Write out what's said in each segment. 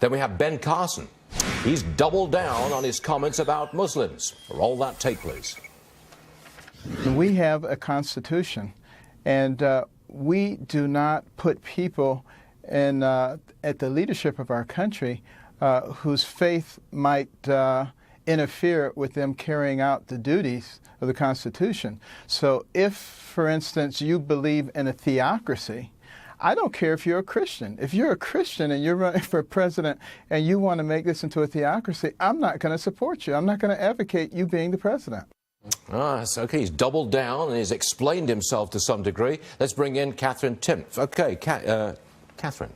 Then we have Ben Carson. He's doubled down on his comments about Muslims. Roll that tape, please. We have a constitution, and we do not put people in, at the leadership of our country whose faith might interfere with them carrying out the duties of the Constitution. So if, for instance, you believe in a theocracy, I don't care if you're a Christian. If you're a Christian and you're running for president and you want to make this into a theocracy, I'm not going to support you. I'm not going to advocate you being the president. So, okay, he's doubled down and he's explained himself to some degree. Let's bring in Katherine Timpf. Okay, Katherine.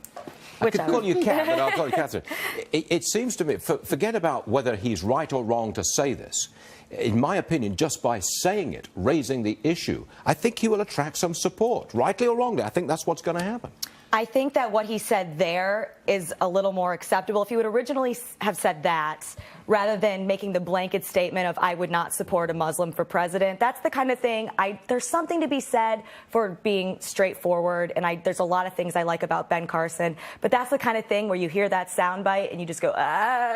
I could call you Kat, but I'll call you Katherine. It seems to me, forget about whether he's right or wrong to say this. In my opinion, just by saying it, raising the issue, I think he will attract some support. Rightly or wrongly, I think that's what's going to happen. I think that what he said there is a little more acceptable. If he would originally have said that, rather than making the blanket statement of I would not support a Muslim for president, that's the kind of thing, there's something to be said for being straightforward, and there's a lot of things I like about Ben Carson, but that's the kind of thing where you hear that soundbite and you just go,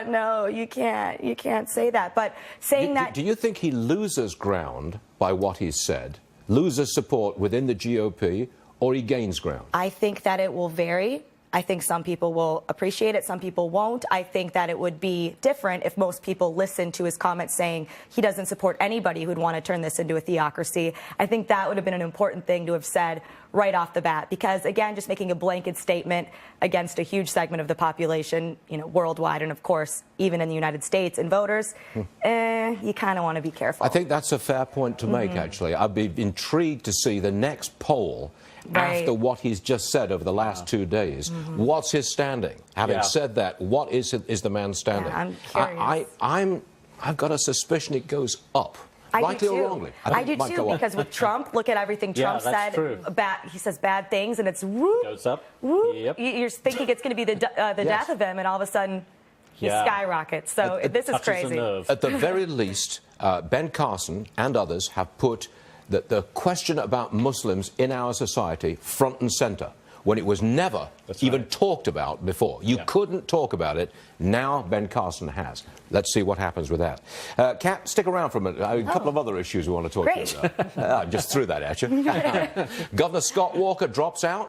no, you can't say that. But saying that... Do you think he loses ground by what he's said, loses support within the GOP, or he gains ground? I think that it will vary. I think some people will appreciate it, some people won't. I think that it would be different if most people listened to his comments saying he doesn't support anybody who'd want to turn this into a theocracy. I think that would have been an important thing to have said right off the bat, because, again, just making a blanket statement against a huge segment of the population, you know, worldwide, and of course, even in the United States, and voters, you kind of want to be careful. I think that's a fair point to make, actually. I'd be intrigued to see the next poll after what he's just said over the last 2 days. What's his standing? Having said that, what is the man standing? I'm curious. I've got a suspicion it goes up. Rightly or wrongly? I do too, because with Trump, look at everything Trump said. He says bad things, and it's whoop, goes up. Whoop. Yep. You're thinking it's going to be the death of him, and all of a sudden he skyrockets. So this is crazy. At the very least, Ben Carson and others have put the question about Muslims in our society front and center, when it was never even talked about before. You couldn't talk about it. Now Ben Carson has. Let's see what happens with that. Kat, stick around for a minute. A couple of other issues we want to talk to you about. I just threw that at you. Governor Scott Walker drops out.